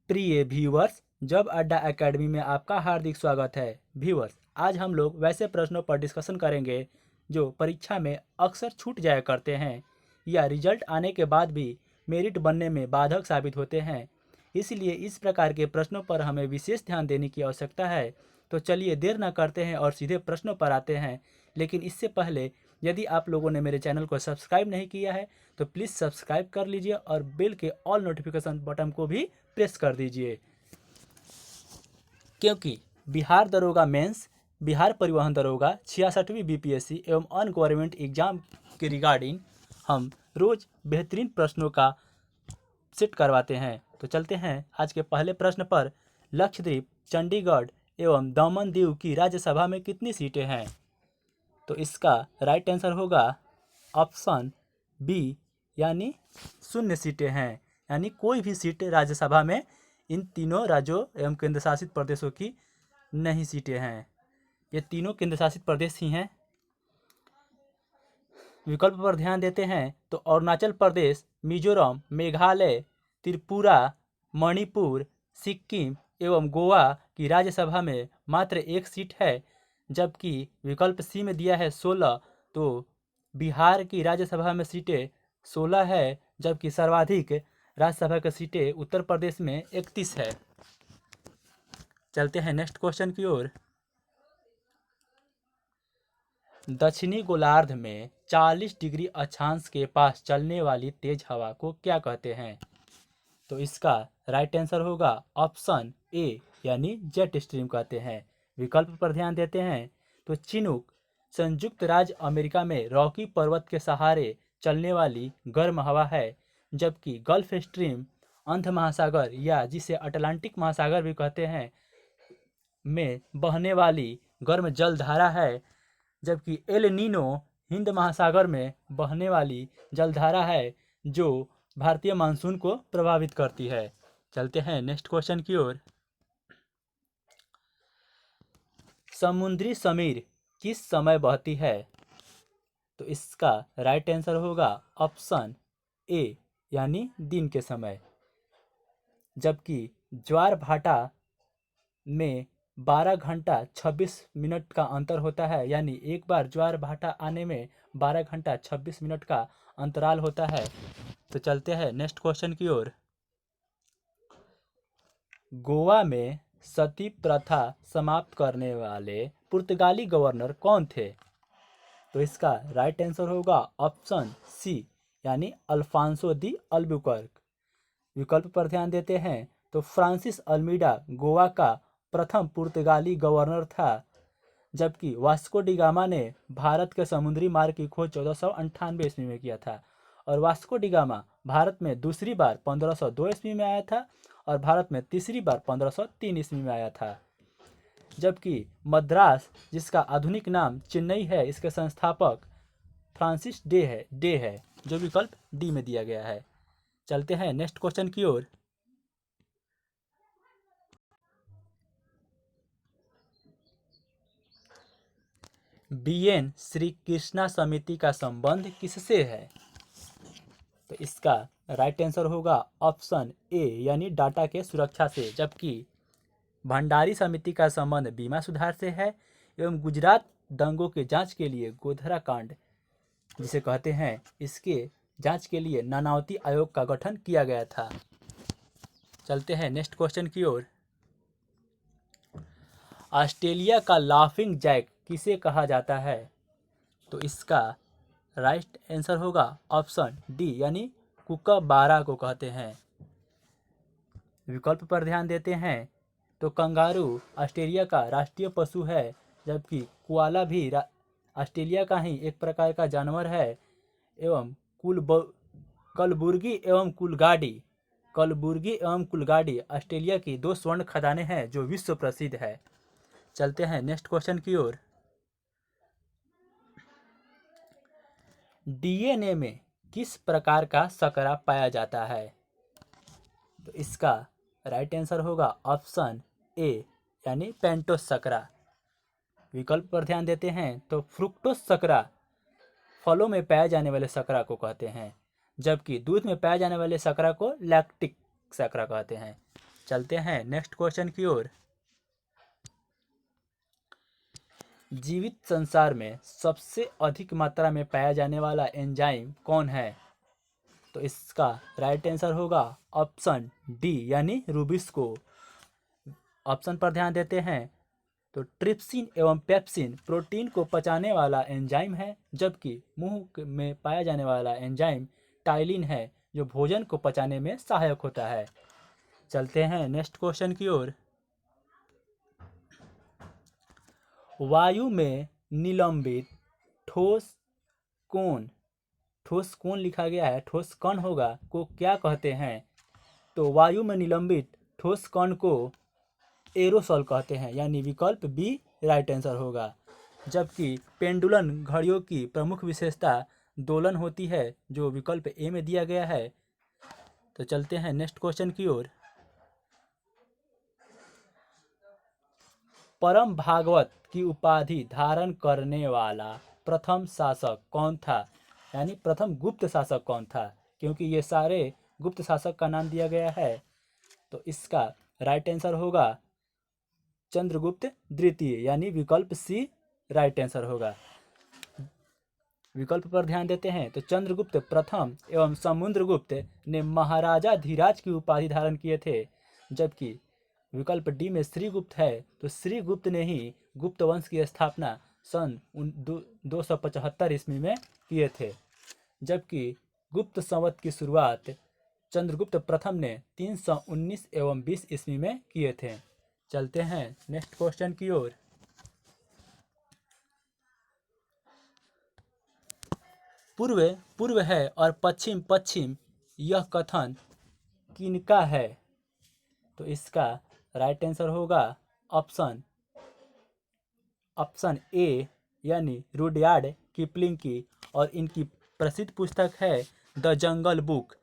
प्रिय viewers, job अड्डा academy में आपका हार्दिक स्वागत है। व्यूअर्स, आज हम लोग वैसे प्रश्नों पर डिस्कशन करेंगे जो परीक्षा में अक्सर छूट जाया करते हैं या रिजल्ट आने के बाद भी मेरिट बनने में बाधक साबित होते हैं। इसलिए इस प्रकार के प्रश्नों पर हमें विशेष ध्यान देने की आवश्यकता है। तो चलिए देर न करते हैं और सीधे प्रश्नों पर आते हैं। लेकिन इससे पहले यदि आप लोगों ने मेरे चैनल को सब्सक्राइब नहीं किया है तो प्लीज़ सब्सक्राइब कर लीजिए और बेल के ऑल नोटिफिकेशन बटन को भी प्रेस कर दीजिए, क्योंकि बिहार दरोगा मेंस, बिहार परिवहन दरोगा 66वीं बीपीएससी एवं अन गवर्नमेंट एग्जाम के रिगार्डिंग हम रोज़ बेहतरीन प्रश्नों का सेट करवाते हैं। तो चलते हैं आज के पहले प्रश्न पर। लक्षद्वीप, चंडीगढ़ एवं दमन दीव की राज्यसभा में कितनी सीटें हैं? तो इसका राइट आंसर होगा ऑप्शन बी, यानी 0 सीटें हैं। यानी कोई भी सीट राज्यसभा में इन तीनों राज्यों एवं केंद्र शासित प्रदेशों की नहीं सीटें हैं। ये तीनों केंद्र शासित प्रदेश ही हैं। विकल्प पर ध्यान देते हैं तो अरुणाचल प्रदेश, मिजोरम, मेघालय, त्रिपुरा, मणिपुर, सिक्किम एवं गोवा की राज्यसभा में मात्र 1 सीट है। जबकि विकल्प सी में दिया है 16, तो बिहार की राज्यसभा में सीटें 16 है, जबकि सर्वाधिक राज्यसभा की सीटें उत्तर प्रदेश में 31 है। चलते हैं नेक्स्ट क्वेश्चन की ओर। दक्षिणी गोलार्ध में 40 डिग्री अक्षांश के पास चलने वाली तेज हवा को क्या कहते हैं? तो इसका राइट आंसर होगा ऑप्शन ए, यानी जेट स्ट्रीम कहते हैं। विकल्प पर ध्यान देते हैं तो चिनूक संयुक्त राज्य अमेरिका में रॉकी पर्वत के सहारे चलने वाली गर्म हवा है, जबकि गल्फ स्ट्रीम अंध महासागर या जिसे अटलांटिक महासागर भी कहते हैं में बहने वाली गर्म जलधारा है, जबकि एल नीनो हिंद महासागर में बहने वाली जलधारा है जो भारतीय मानसून को प्रभावित करती है। चलते हैं नेक्स्ट क्वेश्चन की ओर। समुद्री समीर किस समय बहती है? तो इसका राइट आंसर होगा ऑप्शन ए, यानी दिन के समय। जबकि ज्वार भाटा में 12 घंटा 26 मिनट का अंतर होता है, यानी एक बार ज्वार भाटा आने में 12 घंटा 26 मिनट का अंतराल होता है। तो चलते हैं नेक्स्ट क्वेश्चन की ओर। गोवा में सती प्रथा समाप्त करने वाले पुर्तगाली गवर्नर कौन थे? तो इसका राइट आंसर होगा ऑप्शन सी, यानी अल्फांसो दी अल्बुकर्क। विकल्प पर ध्यान देते हैं तो फ्रांसिस अल्मीडा गोवा का प्रथम पुर्तगाली गवर्नर था, जबकि वास्को डी गामा ने भारत के समुद्री मार्ग की खोज 1498 ईस्वी में किया था। और वास्को डी गामा भारत में दूसरी बार 1502 ईस्वी में आया था और भारत में तीसरी बार 1503 ईस्वी में आया था। जबकि मद्रास, जिसका आधुनिक नाम चेन्नई है, इसके संस्थापक फ्रांसिस डे है, जो विकल्प डी में दिया गया है। चलते हैं नेक्स्ट क्वेश्चन की ओर। बीएन श्री कृष्णा समिति का संबंध किससे है? तो इसका राइट आंसर होगा ऑप्शन ए, यानी डाटा के सुरक्षा से। जबकि भंडारी समिति का संबंध बीमा सुधार से है एवं गुजरात दंगों के जांच के लिए गोधरा कांड जिसे कहते हैं, इसके जांच के लिए नानावती आयोग का गठन किया गया था। चलते हैं नेक्स्ट क्वेश्चन की ओर। ऑस्ट्रेलिया का लाफिंग जैक किसे कहा जाता है? तो इसका राइट आंसर होगा ऑप्शन डी, यानी कुकाबारा को कहते हैं। विकल्प पर ध्यान देते हैं तो कंगारू ऑस्ट्रेलिया का राष्ट्रीय पशु है, जबकि कोआला भी ऑस्ट्रेलिया का ही एक प्रकार का जानवर है। एवं कलबुर्गी एवं कुलगाड़ी ऑस्ट्रेलिया की 2 स्वर्ण खदानें हैं जो विश्व प्रसिद्ध है। चलते हैं नेक्स्ट क्वेश्चन की ओर। डीएनए में किस प्रकार का शकरा पाया जाता है? तो इसका राइट आंसर होगा ऑप्शन ए, यानी पेंटोस शकरा। विकल्प पर ध्यान देते हैं तो फ्रुक्टोस शकरा फलों में पाए जाने वाले शकरा को कहते हैं, जबकि दूध में पाए जाने वाले शकरा को लैक्टिक शकरा कहते हैं। चलते हैं नेक्स्ट क्वेश्चन की ओर। जीवित संसार में सबसे अधिक मात्रा में पाया जाने वाला एंजाइम कौन है? तो इसका राइट आंसर होगा ऑप्शन डी यानी रूबिस्को। ऑप्शन पर ध्यान देते हैं तो ट्रिप्सिन एवं पेप्सिन प्रोटीन को पचाने वाला एंजाइम है, जबकि मुंह में पाया जाने वाला एंजाइम टाइलिन है जो भोजन को पचाने में सहायक होता है। चलते हैं नेक्स्ट क्वेश्चन की ओर। वायु में निलंबित ठोस कौन लिखा गया है, ठोस कण होगा को क्या कहते हैं? तो वायु में निलंबित ठोस कण को एरोसॉल कहते हैं, यानी विकल्प बी राइट आंसर होगा। जबकि पेंडुलन घड़ियों की प्रमुख विशेषता दोलन होती है, जो विकल्प ए में दिया गया है। तो चलते हैं नेक्स्ट क्वेश्चन की ओर। परम भागवत की उपाधि धारण करने वाला प्रथम शासक कौन था? यानी प्रथम गुप्त शासक कौन था? क्योंकि ये सारे गुप्त शासक का नाम दिया गया है, तो इसका राइट आंसर होगा चंद्रगुप्त द्वितीय, यानी विकल्प सी राइट आंसर होगा। विकल्प पर ध्यान देते हैं तो चंद्रगुप्त प्रथम एवं समुद्रगुप्त ने महाराजा धीराज की उपाधि धारण किए थे, जबकि विकल्प डी में श्रीगुप्त है तो श्रीगुप्त ने ही गुप्त वंश की स्थापना सन 275 ईस्वी में किए थे, जबकि गुप्त संवत की शुरुआत चंद्रगुप्त प्रथम ने 319 एवं 20 ईस्वी में किए थे। चलते हैं नेक्स्ट क्वेश्चन की ओर। पूर्व है और पश्चिम पश्चिम, यह कथन किनका है? तो इसका राइट आंसर होगा ऑप्शन ए यानी रुडयार्ड किपलिंग की, और इनकी प्रसिद्ध पुस्तक है द जंगल बुक,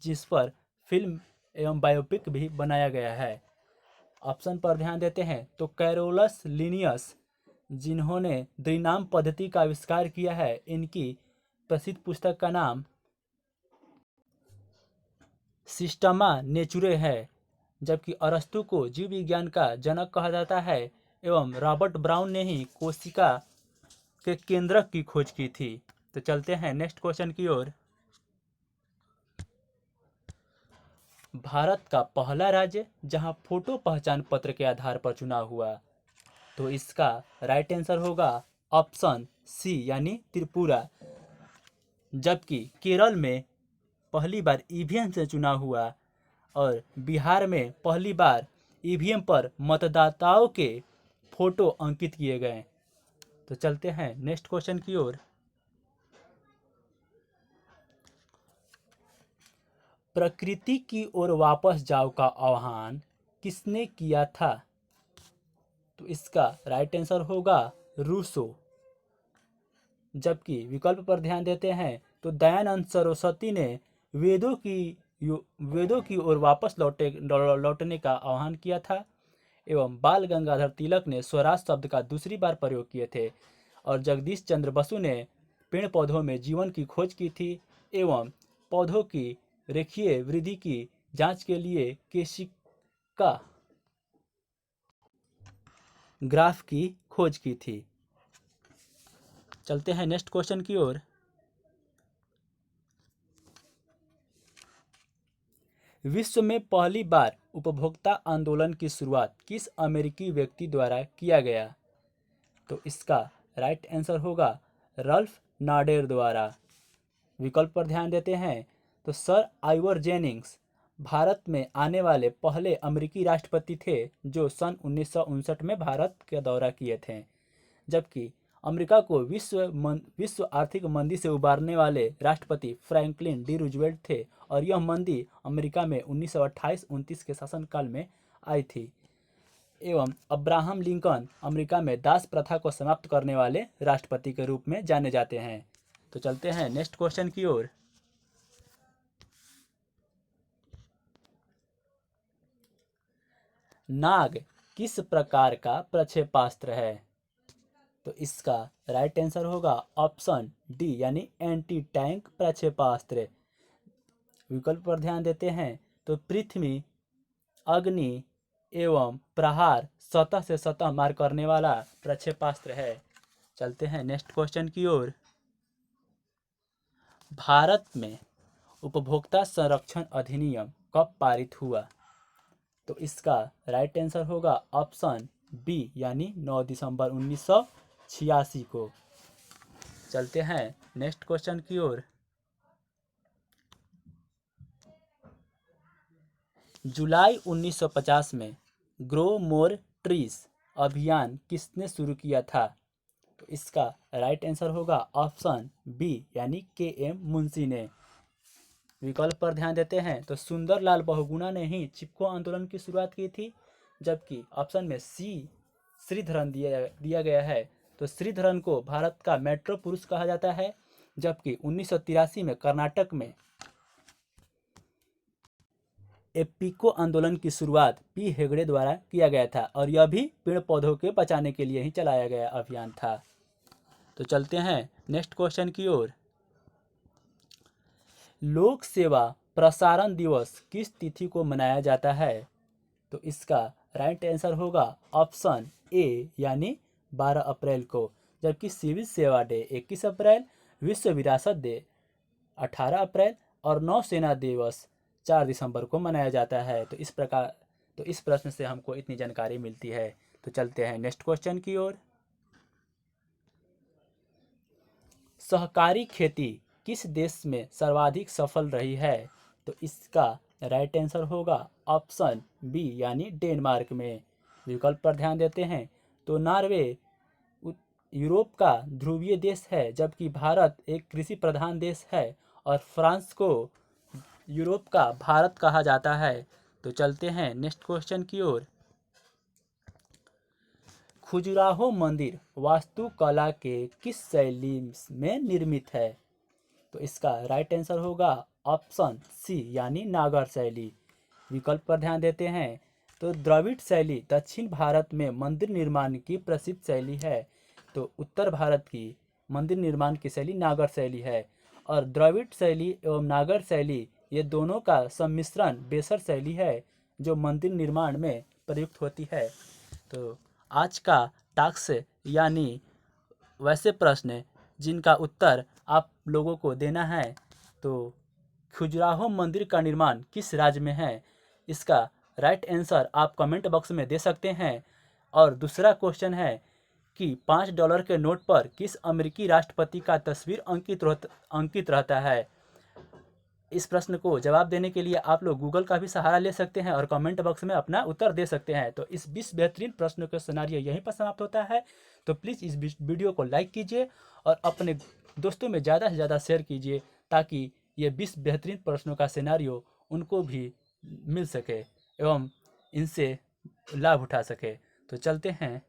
जिस पर फिल्म एवं बायोपिक भी बनाया गया है। ऑप्शन पर ध्यान देते हैं तो कैरोलस लिनियस, जिन्होंने द्विनाम पद्धति का आविष्कार किया है, इनकी प्रसिद्ध पुस्तक का नाम सिस्टमा नेचुरे है। जबकि अरस्तु को जीव विज्ञान का जनक कहा जाता है एवं रॉबर्ट ब्राउन ने ही कोशिका के केंद्रक की खोज की थी। तो चलते हैं नेक्स्ट क्वेश्चन की ओर। भारत का पहला राज्य जहां फोटो पहचान पत्र के आधार पर चुनाव हुआ, तो इसका राइट आंसर होगा ऑप्शन सी यानी त्रिपुरा। जबकि केरल में पहली बार ईवीएम से चुनाव हुआ और बिहार में पहली बार ईवीएम पर मतदाताओं के फोटो अंकित किए गए। तो चलते हैं नेक्स्ट क्वेश्चन की ओर। प्रकृति की ओर वापस जाओ का आह्वान किसने किया था? तो इसका राइट आंसर होगा रूसो। जबकि विकल्प पर ध्यान देते हैं तो दयानंद सरस्वती ने वेदों की ओर वापस लौटने का आह्वान किया था, एवं बाल गंगाधर तिलक ने स्वराज शब्द का दूसरी बार प्रयोग किए थे, और जगदीश चंद्र बसु ने पेड़ पौधों में जीवन की खोज की थी एवं पौधों की रेखीय वृद्धि की जांच के लिए केशिका ग्राफ की खोज की थी। चलते हैं नेक्स्ट क्वेश्चन की ओर। विश्व में पहली बार उपभोक्ता आंदोलन की शुरुआत किस अमेरिकी व्यक्ति द्वारा किया गया? तो इसका राइट आंसर होगा रल्फ नाडेर द्वारा। विकल्प पर ध्यान देते हैं तो सर आइवर जेनिंग्स भारत में आने वाले पहले अमेरिकी राष्ट्रपति थे जो सन 1959 में भारत का दौरा किए थे। जबकि अमेरिका को विश्व आर्थिक मंदी से उबारने वाले राष्ट्रपति फ्रैंकलिन डी रूजवेल्ट थे, और यह मंदी अमेरिका में 1928-29 के शासनकाल में आई थी। एवं अब्राहम लिंकन अमेरिका में दास प्रथा को समाप्त करने वाले राष्ट्रपति के रूप में जाने जाते हैं। तो चलते हैं नेक्स्ट क्वेश्चन की ओर। नाग किस प्रकार का प्रक्षेपास्त्र है? तो इसका राइट आंसर होगा ऑप्शन डी यानी एंटी टैंक प्रक्षेपास्त्र। विकल्प पर ध्यान देते हैं तो पृथ्वी अग्नि एवं प्रहार सतह से सतह मार करने वाला प्रक्षेपास्त्र है। चलते हैं नेक्स्ट क्वेश्चन की ओर। भारत में उपभोक्ता संरक्षण अधिनियम कब पारित हुआ? तो इसका राइट आंसर होगा ऑप्शन बी यानी 9 दिसंबर 1986 को। चलते हैं नेक्स्ट क्वेश्चन की ओर। जुलाई 1950 में ग्रो मोर ट्रीज अभियान किसने शुरू किया था? तो इसका राइट आंसर होगा ऑप्शन बी यानी के.एम. मुंशी ने। विकल्प पर ध्यान देते हैं तो सुंदरलाल बहुगुणा ने ही चिपको आंदोलन की शुरुआत की थी, जबकि ऑप्शन में सी श्रीधरन दिया गया है। तो श्रीधरन को भारत का मेट्रो पुरुष कहा जाता है, जबकि 1983 में कर्नाटक में एपिको आंदोलन की शुरुआत पी हेगड़े द्वारा किया गया था और यह भी पेड़ पौधों के बचाने के लिए ही चलाया गया अभियान था। तो चलते हैं नेक्स्ट क्वेश्चन की ओर। लोक सेवा प्रसारण दिवस किस तिथि को मनाया जाता है? तो इसका राइट आंसर होगा ऑप्शन ए यानी 12 अप्रैल को, जबकि सिविल सेवा डे 21 अप्रैल, विश्व विरासत डे 18 अप्रैल और नौसेना दिवस 4 दिसंबर को मनाया जाता है। तो इस प्रश्न से हमको इतनी जानकारी मिलती है। तो चलते हैं नेक्स्ट क्वेश्चन की ओर। सहकारी खेती किस देश में सर्वाधिक सफल रही है? तो इसका राइट आंसर होगा ऑप्शन बी यानी डेनमार्क में। विकल्प पर ध्यान देते हैं तो नॉर्वे यूरोप का ध्रुवीय देश है, जबकि भारत एक कृषि प्रधान देश है और फ्रांस को यूरोप का भारत कहा जाता है। तो चलते हैं नेक्स्ट क्वेश्चन की ओर। खजुराहो मंदिर वास्तुकला के किस शैली में निर्मित है? तो इसका राइट आंसर होगा ऑप्शन सी यानी नागर शैली। विकल्प पर ध्यान देते हैं तो द्रविड़ शैली दक्षिण भारत में मंदिर निर्माण की प्रसिद्ध शैली है। तो उत्तर भारत की मंदिर निर्माण की शैली नागर शैली है और द्रविड़ शैली एवं नागर शैली ये दोनों का सम्मिश्रण बेसर शैली है, जो मंदिर निर्माण में प्रयुक्त होती है। तो आज का टास्क यानी वैसे प्रश्न जिनका उत्तर आप लोगों को देना है, तो खजुराहो मंदिर का निर्माण किस राज्य में है, इसका राइट आंसर आप कमेंट बॉक्स में दे सकते हैं। और दूसरा क्वेश्चन है कि $5 के नोट पर किस अमेरिकी राष्ट्रपति का तस्वीर अंकित रहता है। इस प्रश्न को जवाब देने के लिए आप लोग गूगल का भी सहारा ले सकते हैं और कमेंट बॉक्स में अपना उत्तर दे सकते हैं। तो इस 20 बेहतरीन प्रश्नों का सिनेरियो यहीं पर समाप्त होता है। तो प्लीज़ इस वीडियो को लाइक कीजिए और अपने दोस्तों में ज़्यादा से ज़्यादा शेयर कीजिए, ताकि ये 20 बेहतरीन प्रश्नों का सिनेरियो उनको भी मिल सके एवं इनसे लाभ उठा सके। तो चलते हैं